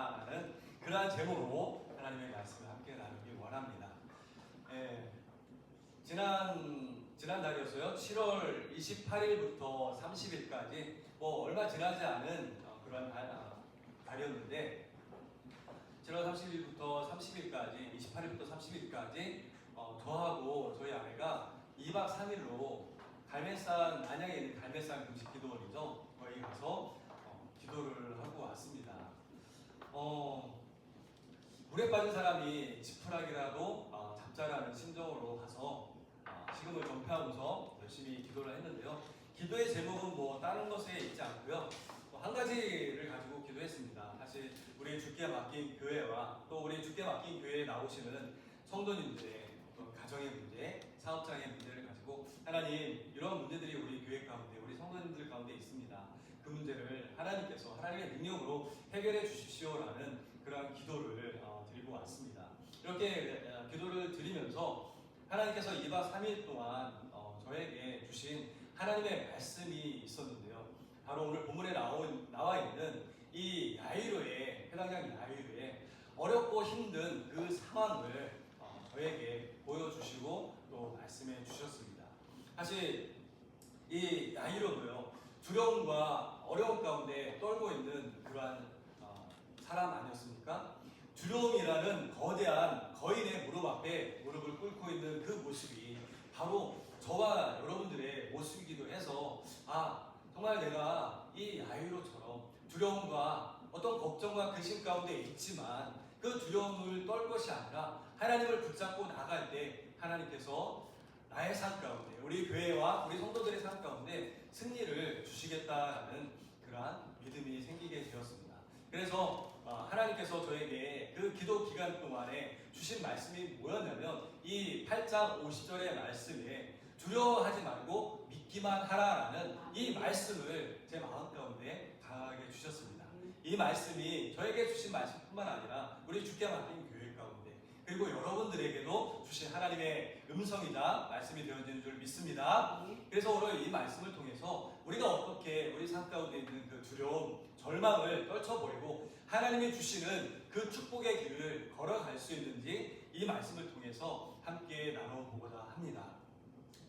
합니다라는 그러한 제목으로 하나님의 말씀을 함께 나누기 원합니다. 지난달이었어요. 7월 28일부터 30일까지 얼마 지나지 않은 그런 달이었는데 7월 30일부터 30일까지 28일부터 30일까지 저하고 저희 아내가 2박 3일로 갈매산, 안양에 있는 갈매산 금식기도원이죠. 거기 가서 기도를 하고 왔습니다. 물에 빠진 사람이 지푸라기라도 잡자라는 심정으로 가서 식음을 전폐하면서 열심히 기도를 했는데요. 기도의 제목은 다른 것에 있지 않고요. 한 가지를 가지고 기도했습니다. 사실 우리 주께 맡긴 교회와 또 우리 주께 맡긴 교회에 나오시는 성도님들의 가정의 문제, 사업장의 문제를 가지고 하나님, 이런 문제들이 우리 교회 가운데, 우리 성도님들 가운데 있습니다. 그 문제를 하나님께서 하나님의 능력으로 해결해 주십시오라는 그런 기도를 드리고 왔습니다. 이렇게 기도를 드리면서 하나님께서 2박 3일 동안 저에게 주신 하나님의 말씀이 있었는데요. 바로 오늘 본문에 나와 있는 이 야이로의, 해당장 야이로의 어렵고 힘든 그 상황을 저에게 보여주시고 또 말씀해 주셨습니다. 사실 이 야이로도요, 두려움과 어려움 가운데 떨고 있는 그러한 사람 아니었습니까? 두려움이라는 거대한 거인의 무릎 앞에 무릎을 꿇고 있는 그 모습이 바로 저와 여러분들의 모습이기도 해서 정말 내가 이 야이로처럼 두려움과 어떤 걱정과 근심 가운데 있지만 그 두려움을 떨 것이 아니라 하나님을 붙잡고 나갈 때 하나님께서 나의 삶 가운데, 우리 교회와 우리 성도들의 삶 가운데 승리를 주시겠다라는 그러한 믿음이 생기게 되었습니다. 그래서 하나님께서 저에게 그 기도 기간 동안에 주신 말씀이 뭐였냐면 이 8장 50절의 말씀에 두려워하지 말고 믿기만 하라라는 이 말씀을 제 마음 가운데 강하게 주셨습니다. 이 말씀이 저에게 주신 말씀뿐만 아니라 우리 주께 맡긴 교회 가운데, 그리고 여러분들에게도 주신 하나님의 음성이자 말씀이 되어지는 줄 믿습니다. 그래서 오늘 이 말씀을 통해서 우리가 어떻게 우리 삶 가운데 있는 그 두려움, 절망을 떨쳐버리고 하나님이 주시는 그 축복의 길을 걸어갈 수 있는지 이 말씀을 통해서 함께 나눠보고자 합니다.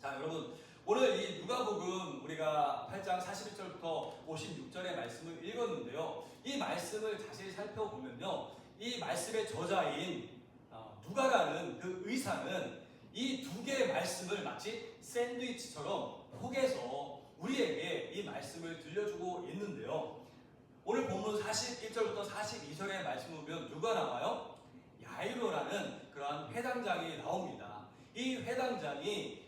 자, 여러분, 오늘 이 누가복음 우리가 8장 41절부터 56절의 말씀을 읽었는데요. 이 말씀을 자세히 살펴보면요, 이 말씀의 저자인 누가라는 그 의사는 이 두 개의 말씀을 마치 샌드위치처럼 포개서 우리에게 이 말씀을 들려주고 있는데요. 오늘 본문 41절부터 42절의 말씀을 보면 누가 나와요? 야이로라는 그러한 회당장이 나옵니다. 이 회당장이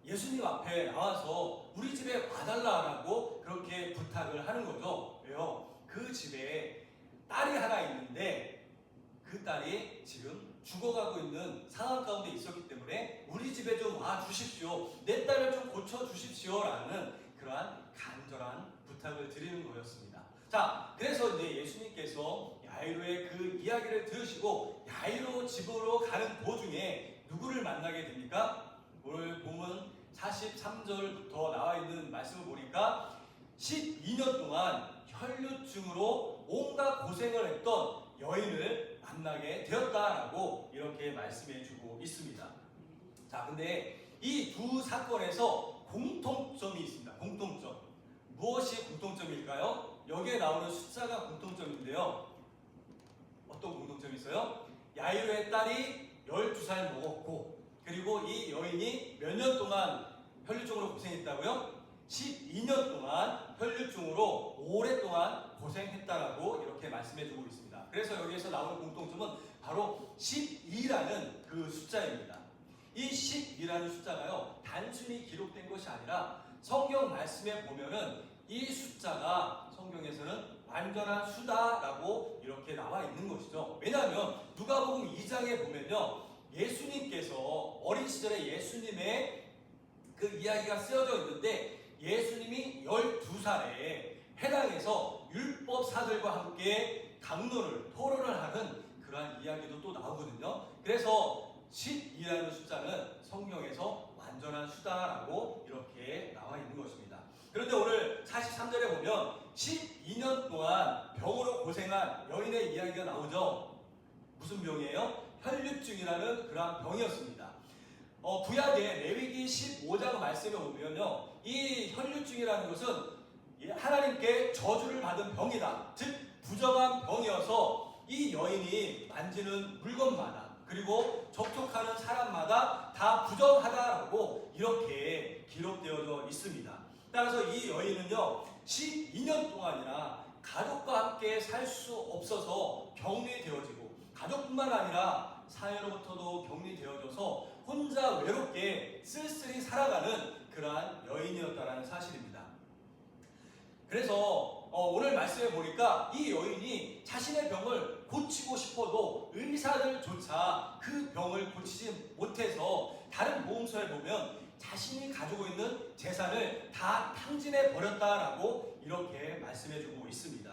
예수님 앞에 나와서 우리 집에 와달라고 그렇게 부탁을 하는 거죠. 왜요? 그 집에 딸이 하나 있는데 그 딸이 지금 죽어가고 있는 상황 가운데 있었기 때문에 우리 집에 좀 와 주십시오. 내 딸을 좀 고쳐 주십시오라는 그러한 간절한 부탁을 드리는 거였습니다. 자, 그래서 이제 예수님께서 야이로의 그 이야기를 들으시고 야이로 집으로 가는 도중에 누구를 만나게 됩니까? 오늘 본문 43절부터 나와 있는 말씀을 보니까 12년 동안 혈루증으로 온갖 고생을 했던 여인을 만나게 되었다라고 이렇게 말씀해 주고 있습니다. 자, 근데 이 두 사건에서 공통점이 있습니다. 공통점. 무엇이 공통점일까요? 여기에 나오는 숫자가 공통점인데요. 어떤 공통점이 있어요? 야이로의 딸이 12살 먹었고, 그리고 이 여인이 몇 년 동안 혈루증으로 고생했다고요? 12년 동안 혈루증으로 오랫동안 고생했다라고 이렇게 말씀해주고 있습니다. 그래서 여기에서 나오는 공통점은 바로 12라는 그 숫자입니다. 이 12라는 숫자가요, 단순히 기록된 것이 아니라 성경 말씀에 보면은 이 숫자가 성경에서는 완전한 수다라고 이렇게 나와 있는 것이죠. 왜냐하면 누가복음 2장에 보면요, 예수님께서 어린 시절에 예수님의 그 이야기가 쓰여져 있는데 예수님이 12살에 해당에서 율법사들과 함께 강론을 토론을 하는 그러한 이야기도 또 나오거든요. 그래서 12라는 숫자는 성경에서 완전한 수다라고 이렇게 나와 있는 것입니다. 그런데 오늘 43절에 보면 12년 동안 병으로 고생한 여인의 이야기가 나오죠. 무슨 병이에요? 혈류증이라는 그러한 병이었습니다. 구약의 레위기 15장 말씀에 보면요, 이 혈류증이라는 것은 하나님께 저주를 받은 병이다. 즉 부정한 병이어서 이 여인이 만지는 물건마다 그리고 접촉하는 사람마다 다 부정하다라고 이렇게 기록되어져 있습니다. 따라서 이 여인은요 12년 동안이나 가족과 함께 살 수 없어서 격리되어지고, 가족뿐만 아니라 사회로부터도 격리되어져서 혼자 외롭게 쓸쓸히 살아가는 그러한 여인이었다는 사실입니다. 그래서 오늘 말씀에 보니까 이 여인이 자신의 병을 고치고 싶어도 의사들조차 그 병을 고치지 못해서 다른 보험서에 보면 자신이 가지고 있는 재산을 다 탕진해 버렸다라고 이렇게 말씀해주고 있습니다.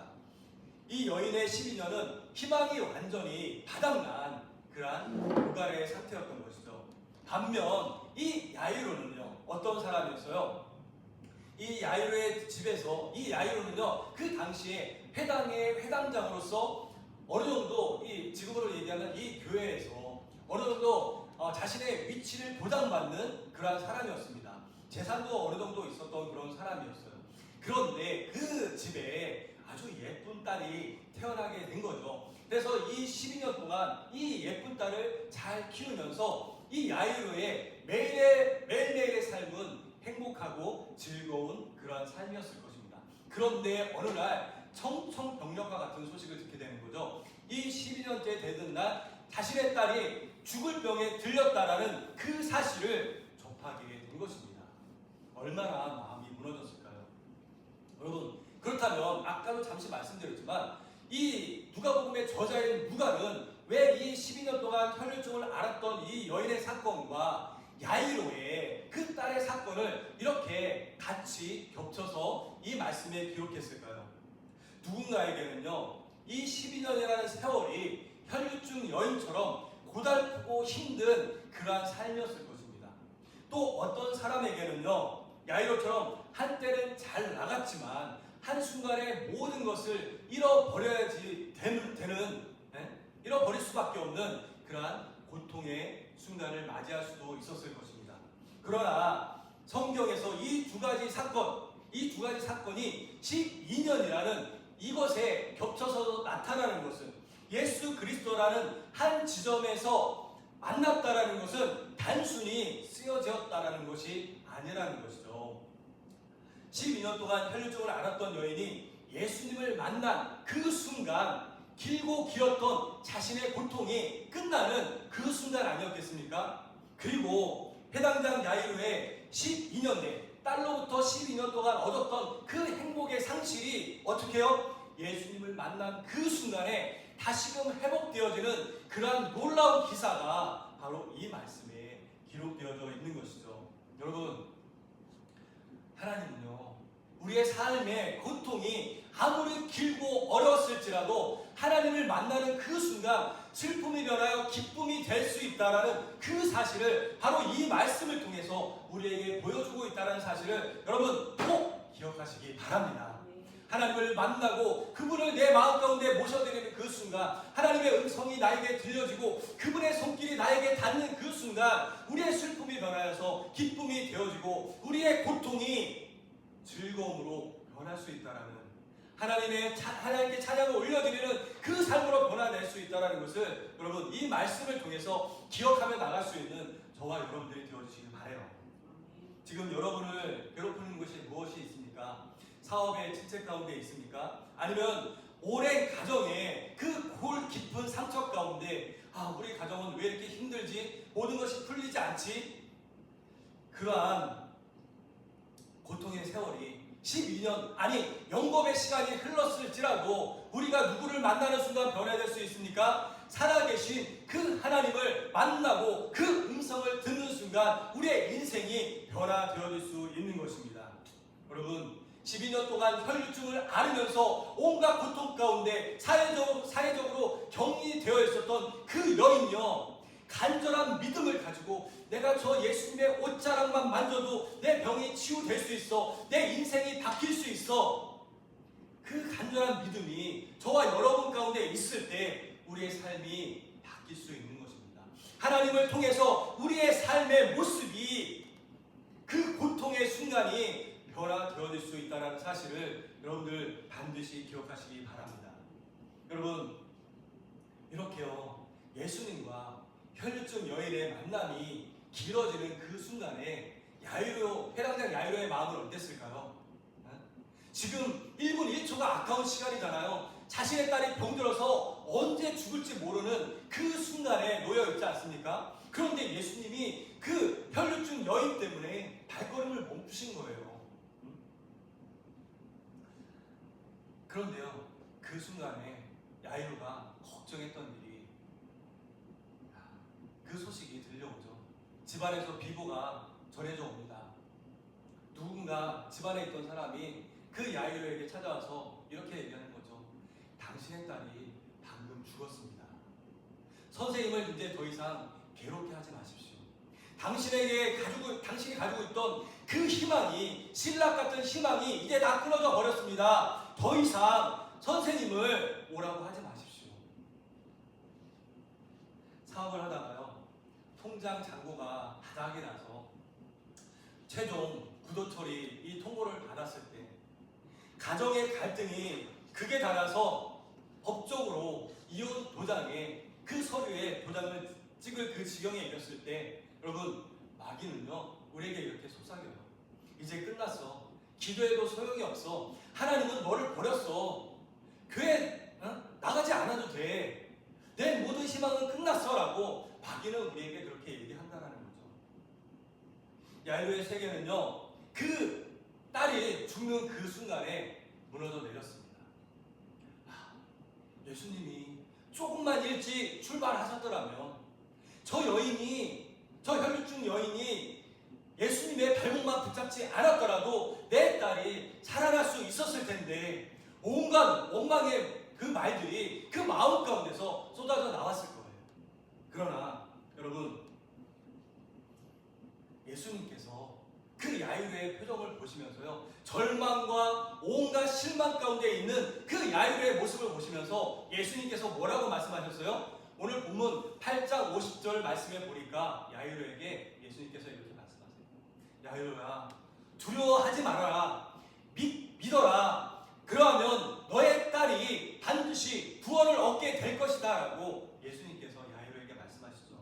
이 여인의 12년은 희망이 완전히 바닥난 그러한 고갈의 상태였던 것이죠. 반면 이 야이로는요 어떤 사람이었어요? 이 야이로의 집에서 이 야이로는요 그 당시에 회당의 회당장으로서 어느 정도 이 지금으로 얘기하는 이 교회에서 어느 정도 자신의 위치를 보장받는 그러한 사람이었습니다. 재산도 어느 정도 있었던 그런 사람이었어요. 그런데 그 집에 아주 예쁜 딸이 태어나게 된 거죠. 그래서 이 12년 동안 이 예쁜 딸을 잘 키우면서 이 야이로의 매일매일의 삶은 행복하고 즐거운 그러한 삶이었을 것입니다. 그런데 어느 날 청천벽력과 같은 소식을 듣게 되는 거죠. 이 12년째 되던 날 자신의 딸이 죽을 병에 들렸다라는 그 사실을 접하게 된 것입니다. 얼마나 마음이 무너졌을까요? 여러분, 그렇다면 아까도 잠시 말씀드렸지만 이 누가복음의 저자인 누가는 왜 이 12년 동안 혈류증을 앓았던 이 여인의 사건과 야이로의 그 딸의 사건을 이렇게 같이 겹쳐서 이 말씀에 기록했을까요? 누군가에게는요 이 12년이라는 세월이 혈류증 여인처럼 고달프고 힘든 그러한 삶이었을 것입니다. 또 어떤 사람에게는요 야이로처럼 한때는 잘 나갔지만 한순간에 모든 것을 잃어버려야지 잃어버릴 수밖에 없는 그러한 고통의 순간을 맞이할 수도 있었을 것입니다. 그러나 성경에서 이 두 가지 사건이 12년이라는 이것에 겹쳐서 나타나는 것은 예수 그리스도라는 한 지점에서 만났다라는 것은 단순히 쓰여지었다라는 것이 아니라는 것이죠. 12년 동안 혈류증을 앓았던 여인이 예수님을 만난 그 순간, 길고 길었던 자신의 고통이 끝나는 그 순간 아니었겠습니까? 그리고 해당장 야이로의 12년 내 딸로부터 12년 동안 얻었던 그 행복의 상실이 어떻게 해요? 예수님을 만난 그 순간에 다시금 회복되어지는 그러한 놀라운 기사가 바로 이 말씀에 기록되어져 있는 것이죠. 여러분, 하나님은요 우리의 삶의 고통이 아무리 길고 어려웠을지라도 하나님을 만나는 그 순간 슬픔이 변하여 기쁨이 될 수 있다는 그 사실을 바로 이 말씀을 통해서 우리에게 보여주고 있다는 사실을 여러분 꼭 기억하시기 바랍니다. 하나님을 만나고 그분을 내 마음 가운데 모셔드리는 그 순간, 하나님의 음성이 나에게 들려지고 그분의 손길이 나에게 닿는 그 순간 우리의 슬픔이 변하여서 기쁨이 되어지고 우리의 고통이 즐거움으로 변할 수 있다라는, 하나님께 찬양을 올려드리는 그 삶으로 변화될 수 있다는 것을 여러분 이 말씀을 통해서 기억하며 나갈 수 있는 저와 여러분들이 되어주시길 바라요. 지금 여러분을 괴롭히는 것이 무엇이 있습니까? 사업의 침체 가운데 있습니까? 아니면 오랜 가정의 그 골 깊은 상처 가운데 우리 가정은 왜 이렇게 힘들지? 모든 것이 풀리지 않지? 그러한 고통의 세월이 12년 아니 영겁의 시간이 흘렀을지라도 우리가 누구를 만나는 순간 변화될 수 있습니까? 살아계신 그 하나님을 만나고 그 음성을 듣는 순간 우리의 인생이 변화되어질 수 있는 것입니다. 여러분 12년 동안 혈류증을 앓으면서 온갖 고통 가운데 사회적으로 격리되어 있었던 그 여인이요 간절한 믿음을 가지고 내가 저 예수님의 옷자락만 만져도 내 병이 치유될 수 있어, 내 인생이 바뀔 수 있어, 그 간절한 믿음이 저와 저와 여러분 가운데 있을 때 우리의 삶이 바뀔 수 있는 것입니다. 하나님을 통해서 우리의 삶의 모습이 그 고통의 순간이 변화되어질 수 있다는 사실을 여러분들 반드시 기억하시기 바랍니다. 여러분, 이렇게요, 예수님과 혈류증 여인의 만남이 길어지는 그 순간에 회당장 야이로의 마음은 어땠을까요? 지금 1분 1초가 아까운 시간이잖아요. 자신의 딸이 병들어서 언제 죽을지 모르는 그 순간에 놓여 있지 않습니까? 그런데 예수님이 그 혈류증 여인 때문에 발걸음을 멈추신 거예요. 그런데요, 그 순간에 야이로가 걱정했던 일이, 그 소식이 들려오죠. 집안에서 비보가 전해져 옵니다. 누군가 집안에 있던 사람이 그 야이로에게 찾아와서 이렇게 얘기하는 거죠. 당신의 딸이 방금 죽었습니다. 선생님을 이제 더 이상 괴롭게 하지 마십시오. 당신이 가지고 있던 그 희망이, 신락 같은 희망이 이제 다 끊어져 버렸습니다. 더 이상 선생님을 오라고 하지 마십시오. 사업을 하다가요, 통장 잔고가 바닥이 나서 최종 부도 처리 이 통보를 받았을 때 가정의 갈등이 극에 달아서 법적으로 이혼 도장에, 그 서류에 도장을 찍을 그 지경에 이르렀을 때, 여러분, 마귀는요 우리에게 이렇게 속삭여요. 이제 끝났어. 기도해도 소용이 없어. 하나님은 너를 버렸어. 교회 나가지 않아도 돼. 내 모든 희망은 끝났어 라고 마귀는 우리에게 그렇게 얘기한다는 거죠. 야이로의 세계는요, 그 딸이 죽는 그 순간에 무너져 내렸습니다. 예수님이 조금만 일찍 출발하셨더라면 저 혈류증 여인이 예수님의 발목만 붙잡지 않았더라도 내 딸이 살아날 수 있었을 텐데, 온갖 원망의 그 말들이 그 마음 가운데서 쏟아져 나왔을 거예요. 그러나 여러분, 예수님께서 그 야이로의 표정을 보시면서요, 절망과 온갖 실망 가운데 있는 그 야이로의 모습을 보시면서 예수님께서 뭐라고 말씀하셨어요? 오늘 본문 8장 50절 말씀에 보니까 야이로에게 예수님께서 이렇게 말씀하세요. 야이로야, 두려워하지 말아라. 믿어라. 그러면 너의 딸이 반드시 구원을 얻게 될 것이다 라고 예수님께서 야이로에게 말씀하시죠.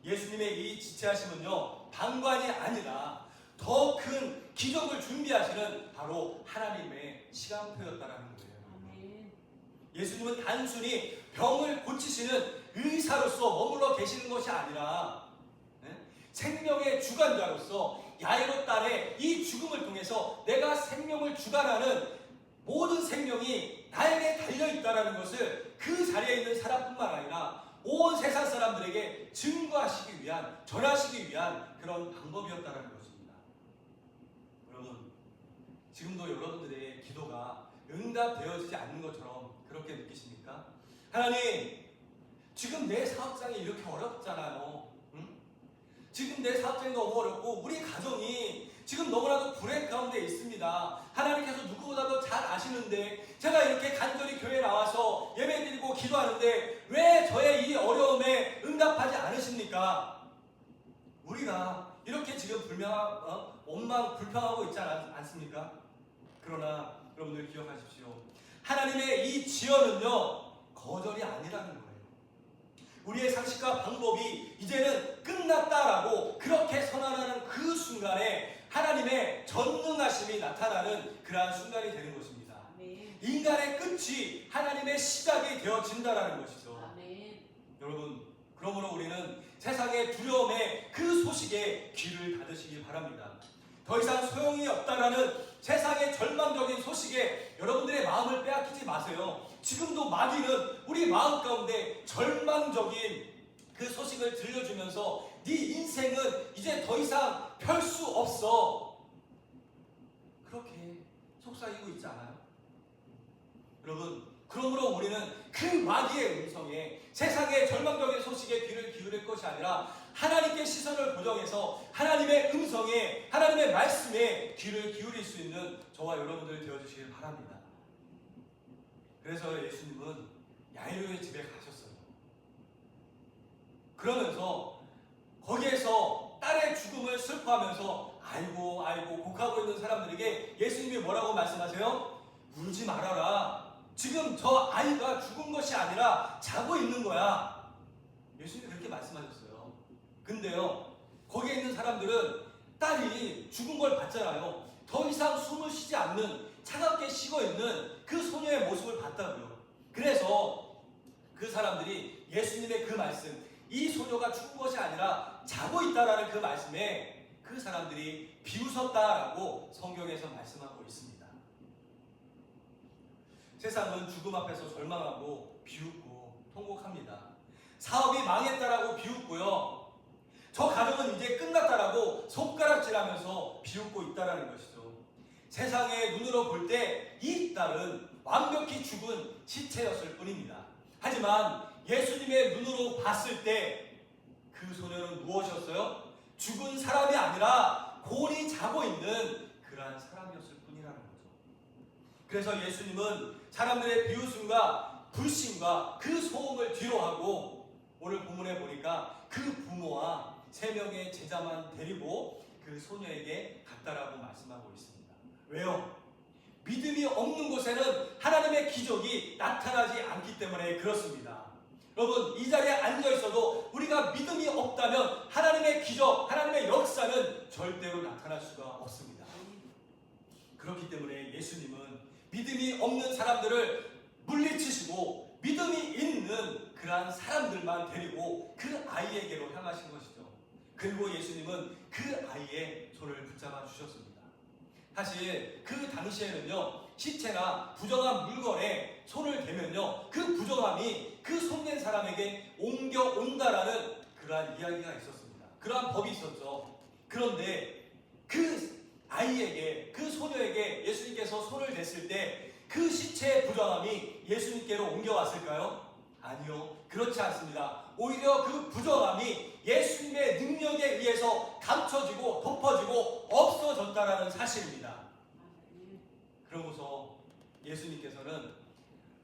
예수님의 이 지체하심은요, 방관이 아니라 더 큰 기적을 준비하시는 바로 하나님의 시간표였다라는 거예요. 예수님은 단순히 병을 고치시는 의사로서 머물러 계시는 것이 아니라 생명의 주관자로서 야이로 딸의 이 죽음을 통해서 내가 생명을 주관하는 모든 생명이 나에게 달려있다는 것을 그 자리에 있는 사람뿐만 아니라 온 세상 사람들에게 증거하시기 위한, 전하시기 위한 그런 방법이었다는 것입니다. 여러분, 지금도 여러분들의 기도가 응답되어지지 않는 것처럼 그렇게 느끼십니까? 하나님, 지금 내 사업장이 이렇게 어렵잖아요. 지금 내 사업장이 너무 어렵고 우리 가정이 지금 너무나도 불행 가운데 있습니다. 하나님께서 누구보다도 잘 아시는데 제가 이렇게 간절히 교회에 나와서 예배드리고 기도하는데 왜 저의 이 어려움에 응답하지 않으십니까? 우리가 이렇게 지금 원망 불평하고 있지 않습니까? 그러나 여러분들 기억하십시오. 하나님의 이 지연은요, 거절이 아니라는 거예요. 우리의 상식과 방법이 이제는 끝났다라고 그렇게 선언하는 그 순간에 하나님의 전능하심이 나타나는 그러한 순간이 되는 것입니다. 아멘. 인간의 끝이 하나님의 시작이 되어진다라는 것이죠. 아멘. 여러분, 그러므로 우리는 세상의 두려움에 그 소식에 귀를 닫으시기 바랍니다. 더 이상 소용이 없다라는 세상의 절망적인 소식에 여러분들의 마음을 빼앗기지 마세요. 지금도 마귀는 우리 마음 가운데 절망적인 그 소식을 들려주면서 네 인생은 이제 더 이상 펼 수 없어, 그렇게 속삭이고 있지 않아요? 여러분, 그러므로 우리는 그 마귀의 음성에, 세상의 절망적인 소식에 귀를 기울일 것이 아니라 하나님께 시선을 고정해서 하나님의 음성에, 하나님의 말씀에 귀를 기울일 수 있는 저와 여러분들 되어주시길 바랍니다. 그래서 예수님은 야이로의 집에 가셨어요. 그러면서 거기에서 딸의 죽음을 슬퍼하면서 아이고 아이고 곡하고 있는 사람들에게 예수님이 뭐라고 말씀하세요? 울지 말아라. 지금 저 아이가 죽은 것이 아니라 자고 있는 거야. 예수님이 그렇게 말씀하셨어요. 근데요, 거기에 있는 사람들은 딸이 죽은 걸 봤잖아요. 더 이상 숨을 쉬지 않는, 차갑게 식어 있는 그 소녀의 모습을 봤다고요. 그래서 그 사람들이 예수님의 그 말씀, 이 소녀가 죽은 것이 아니라 자고 있다라는 그 말씀에 그 사람들이 비웃었다라고 성경에서 말씀하고 있습니다. 세상은 죽음 앞에서 절망하고 비웃고 통곡합니다. 사업이 망했다라고 비웃고요. 저 가정은 이제 끝났다라고 손가락질하면서 비웃고 있다라는 것이죠. 세상의 눈으로 볼 때 이 딸은 완벽히 죽은 시체였을 뿐입니다. 하지만 예수님의 눈으로 봤을 때 그 소녀는 무엇이었어요? 죽은 사람이 아니라 곤히 자고 있는 그러한 사람이었을 뿐이라는 거죠. 그래서 예수님은 사람들의 비웃음과 불신과 그 소음을 뒤로하고 오늘 본문에 보니까 그 부모와 3명의 제자만 데리고 그 소녀에게 갔다라고 말씀하고 있습니다. 왜요? 믿음이 없는 곳에는 하나님의 기적이 나타나지 않기 때문에 그렇습니다. 여러분, 이 자리에 앉아 있어도 우리가 믿음이 없다면 하나님의 기적, 하나님의 역사는 절대로 나타날 수가 없습니다. 그렇기 때문에 예수님은 믿음이 없는 사람들을 물리치시고 믿음이 있는 그러한 사람들만 데리고 그 아이에게로 향하신 것이죠. 그리고 예수님은 그 아이의 손을 붙잡아 주셨습니다. 사실 그 당시에는요, 시체나 부정한 물건에 손을 대면요, 그 부정함이 그 손댄 사람에게 옮겨온다라는 그러한 이야기가 있었습니다. 그러한 법이 있었죠. 그런데 그 아이에게, 그 소녀에게 예수님께서 손을 댔을 때 그 시체의 부정함이 예수님께로 옮겨왔을까요? 아니요, 그렇지 않습니다. 오히려 그 부정함이 예수님의 능력에 의해서 감춰지고 덮어지고 없어졌다라는 사실입니다. 그러고서 예수님께서는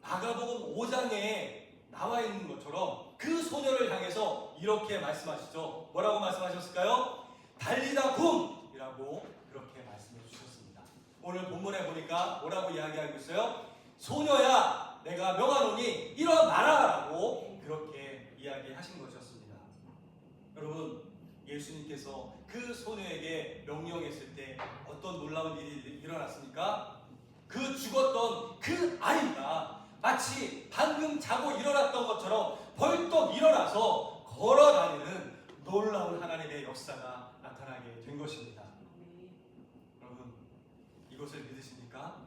마가복음 5장에 나와 있는 것처럼 그 소녀를 향해서 이렇게 말씀하시죠. 뭐라고 말씀하셨을까요? 달리다 쿰이라고 그렇게 말씀해 주셨습니다. 오늘 본문에 보니까 뭐라고 이야기하고 있어요? 소녀야, 내가 명하노니 일어나라라고 그렇게 이야기하신 것이었습니다. 여러분, 예수님께서 그 소녀에게 명령했을 때 어떤 놀라운 일이 일어났습니까? 그 죽었던 그 아이가 마치 방금 자고 일어났던 것처럼 벌떡 일어나서 걸어다니는 놀라운 하나님의 역사가 나타나게 된 것입니다. 여러분, 이것을 믿으십니까?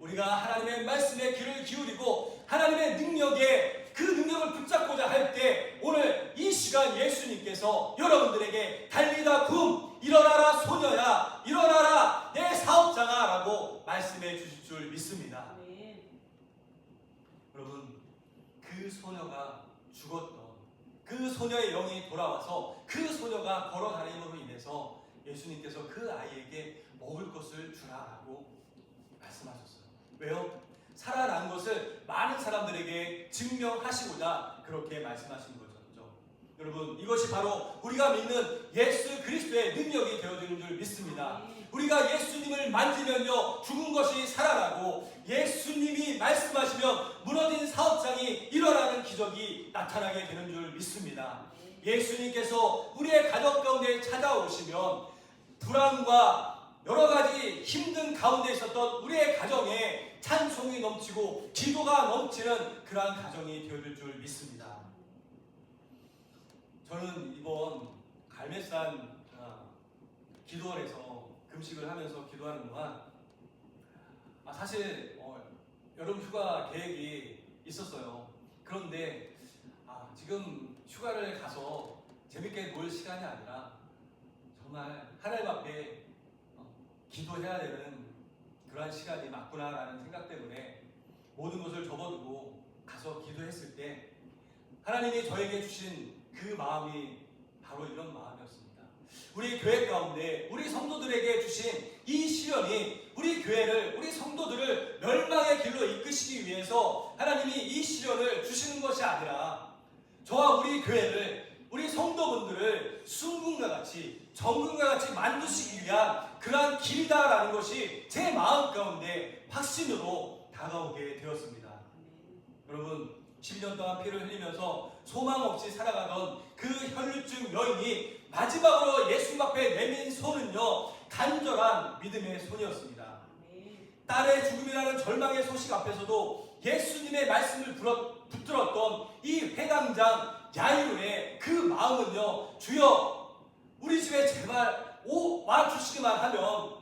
우리가 하나님의 말씀에 귀를 기울이고 하나님의 능력에 그 능력을 붙잡고자 할 때 오늘 이 시간 예수님께서 여러분들에게 달리다 굼, 일어나라 소녀야, 일어나라 내 사업장아 라고 말씀해 주실 줄 믿습니다. 여러분, 그 소녀가 죽었던 그 소녀의 영이 돌아와서 그 소녀가 걸어다님으로 인해서 예수님께서 그 아이에게 먹을 것을 주라라고 말씀하셨어요. 왜요? 살아난 것을 많은 사람들에게 증명하시고자 그렇게 말씀하신 거죠. 여러분, 이것이 바로 우리가 믿는 예수 그리스도의 능력이 되어지는 줄 믿습니다. 우리가 예수님을 만지면요, 죽은 것이 살아나고 예수님이 말씀하시면 무너진 사업장이 일어나는 기적이 나타나게 되는 줄 믿습니다. 예수님께서 우리의 가정 가운데 찾아오시면 불안과 여러 가지 힘든 가운데 있었던 우리의 가정에 찬송이 넘치고 기도가 넘치는 그러한 가정이 되어질 줄 믿습니다. 저는 이번 갈매산 기도원에서 금식을 하면서 기도하는 동안 사실 여름 휴가 계획이 있었어요. 그런데 지금 휴가를 가서 재밌게 놀 시간이 아니라 정말 하나님 앞에 기도해야 되는 그러한 시간이 맞구나라는 생각 때문에 모든 것을 접어두고 가서 기도했을 때 하나님이 저에게 주신 그 마음이 바로 이런 마음이었습니다. 우리 교회 가운데 우리 성도들에게 주신 이 시련이 우리 교회를, 우리 성도들을 멸망의 길로 이끄시기 위해서 하나님이 이 시련을 주시는 것이 아니라 저와 우리 교회를, 우리 성도분들을 순금과 같이, 정금과 같이 만드시기 위한 그러한 길이다라는 것이 제 마음 가운데 확신으로 다가오게 되었습니다. 여러분, 12년 동안 피를 흘리면서 소망 없이 살아가던 그 혈루증 여인이 마지막으로 예수님 앞에 내민 손은요, 간절한 믿음의 손이었습니다. 딸의 죽음이라는 절망의 소식 앞에서도 예수님의 말씀을 붙들었던 이 회당장 야이로의 그 마음은요, 주여 우리 집에 제발 와주시기만 하면,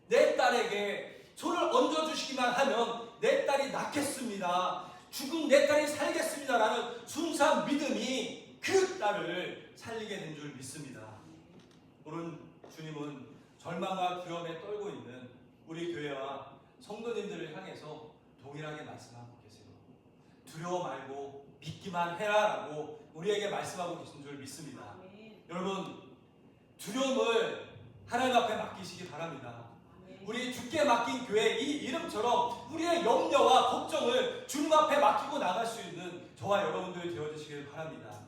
내 딸에게 손을 얹어주시기만 하면 내 딸이 낫겠습니다, 죽은 내 딸이 살겠습니다라는 순수한 믿음이 그 딸을 살리게 된 줄 믿습니다. 오늘 주님은 절망과 두려움에 떨고 있는 우리 교회와 성도님들을 향해서 동일하게 말씀하고 계세요. 두려워 말고 믿기만 해라라고 우리에게 말씀하고 계신 줄 믿습니다. 여러분, 두려움을 하나님 앞에 맡기시기 바랍니다. 우리 주께 맡긴 교회 이 이름처럼 우리의 염려와 걱정을 주님 앞에 맡기고 나갈 수 있는 저와 여러분들 되어주시길 바랍니다.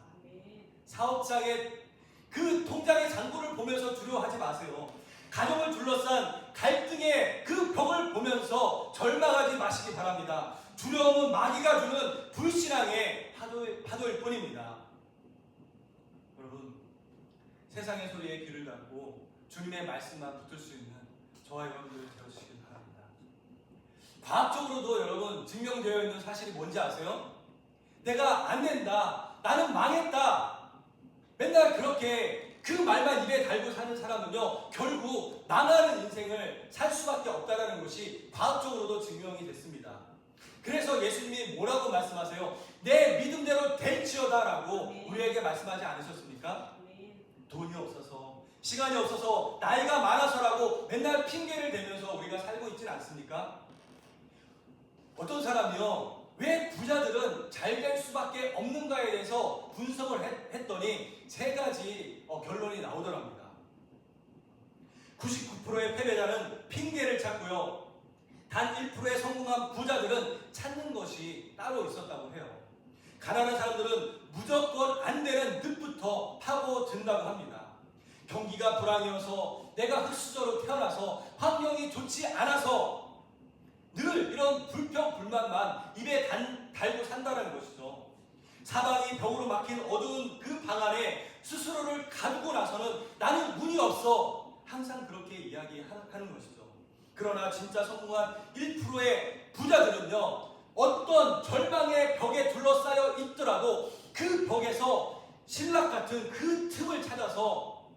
사업장의 그 통장의 잔고를 보면서 두려워하지 마세요. 가정을 둘러싼 갈등의 그 벽을 보면서 절망하지 마시기 바랍니다. 두려움은 마귀가 주는 불신앙의 파도일 뿐입니다. 여러분, 세상의 소리에 귀를 닫고 주님의 말씀만 붙들 수 있는 저와 여러분들 되어주시길 바랍니다. 과학적으로도 여러분 증명되어 있는 사실이 뭔지 아세요? 내가 안 된다, 나는 망했다, 맨날 그렇게 그 말만 입에 달고 사는 사람은요, 결국 망하는 인생을 살 수밖에 없다는 것이 과학적으로도 증명이 됐습니다. 그래서 예수님이 뭐라고 말씀하세요? 내 믿음대로 될지어다라고 우리에게 말씀하지 않으셨습니까? 돈이 없어서, 시간이 없어서, 나이가 많아서라고 맨날 핑계를 대면서 우리가 살고 있지는 않습니까? 어떤 사람이요, 왜 부자들은 잘 될 수밖에 없는가에 대해서 분석을 했더니 세 가지 결론이 나오더랍니다. 99%의 패배자는 핑계를 찾고요, 단 1%의 성공한 부자들은 찾는 것이 따로 있었다고 해요. 가난한 사람들은 무조건 안 되는 늪부터 파고든다고 합니다. 경기가 불황이어서, 내가 흙수저로 태어나서 환경이 좋지 않아서 늘 이런 불평 불만만 입에 달고 산다는 것이죠. 사방이 벽으로 막힌 어두운 그 방 안에 스스로를 가두고 나서는 나는 운이 없어, 항상 그렇게 이야기하는 것이죠. 그러나 진짜 성공한 1%의 부자들은요, 어떤 절망의 벽에 둘러싸여 있더라도 그 벽에서 신락 같은 그 틈을 찾아서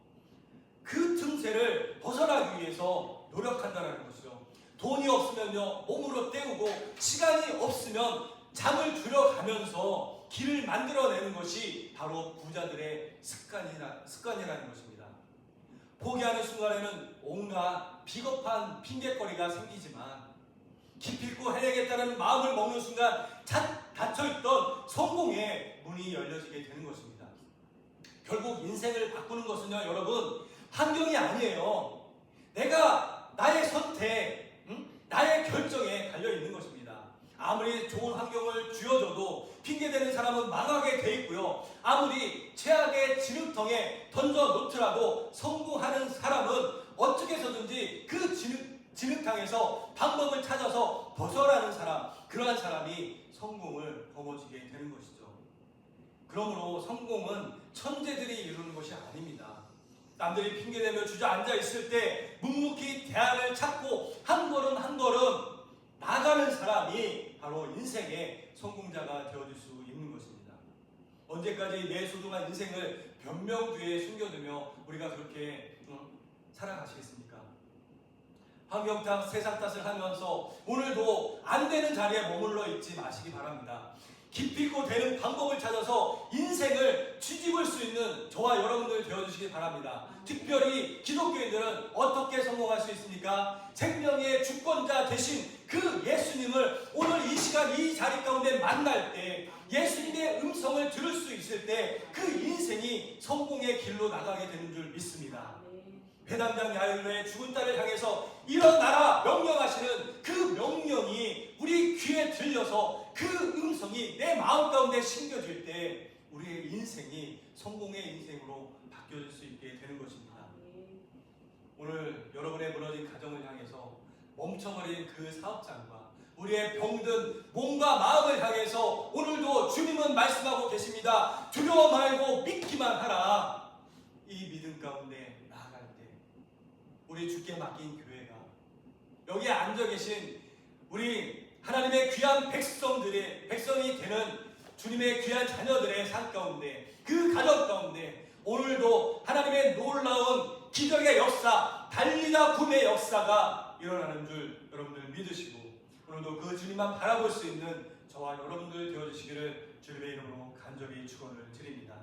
그 틈새를 벗어나기 위해서 노력한다는 것이죠. 돈이 없으면요, 몸으로 때우고, 시간이 없으면 잠을 줄여가면서 길을 만들어내는 것이 바로 부자들의 습관이라는 것입니다. 포기하는 순간에는 온갖 비겁한 핑계거리가 생기지만, 기필코 해내겠다는 마음을 먹는 순간 닫혀있던 성공의 문이 열려지게 되는 것입니다. 결국 인생을 바꾸는 것은요, 여러분, 환경이 아니에요. 내가 나의 선택, 나의 결정에 달려있는 것입니다. 아무리 좋은 환경을 쥐어줘도 핑계대는 사람은 망하게 돼 있고요, 아무리 최악의 진흙탕에 던져놓더라도 성공하는 사람은 어떻게 해서든지 그 진흙탕에서 방법을 찾아서 벗어나는 사람, 그러한 사람이 성공을 거머쥐게 되는 것이죠. 그러므로 성공은 천재들이 이루는 것이 아닙니다. 남들이 핑계대며 주저앉아 있을 때 묵묵히 대안을 찾고 한 걸음 한 걸음 나가는 사람이 바로 인생의 성공자가 되어줄 수 있는 것입니다. 언제까지 내 소중한 인생을 변명 뒤에 숨겨두며 우리가 그렇게 살아가시겠습니까? 환경 탓, 세상 탓을 하면서 오늘도 안 되는 자리에 머물러 있지 마시기 바랍니다. 기필코 되는 방법을 찾아서 인생을 뒤집을 수 있는 저와 여러분들 되어주시기 바랍니다. 특별히 기독교인들은 어떻게 성공할 수 있습니까? 생명의 주권자 되신 그 예수님을 오늘 이 시간 이 자리 가운데 만날 때, 예수님의 음성을 들을 수 있을 때 그 인생이 성공의 길로 나가게 되는 줄 믿습니다. 회당장 야일로의 죽은 딸을 향해서 일어나라 명령하시는 그 명령이 우리 귀에 들려서 그 음성이 내 마음 가운데 심겨질 때 우리의 인생이 성공의 인생으로 바뀌어질 수 있게 되는 것입니다. 오늘 여러분의 무너진 가정을 향해서 멈춰버린 그 사업장과 우리의 병든 몸과 마음을 향해서 오늘도 주님은 말씀하고 계십니다. 두려워 말고 믿기만 하라. 이 믿음 가운데 나아갈 때 우리 주께 맡긴 교회가 여기에 앉아 계신 우리 하나님의 귀한 백성이 되는 주님의 귀한 자녀들의 삶 가운데 그 가정 가운데 오늘도 하나님의 놀라운 기적의 역사, 달리다 붐의 역사가 일어나는 줄 여러분들 믿으시고 오늘도 그 주님만 바라볼 수 있는 저와 여러분들 되어주시기를 주님의 이름으로 간절히 축원을 드립니다.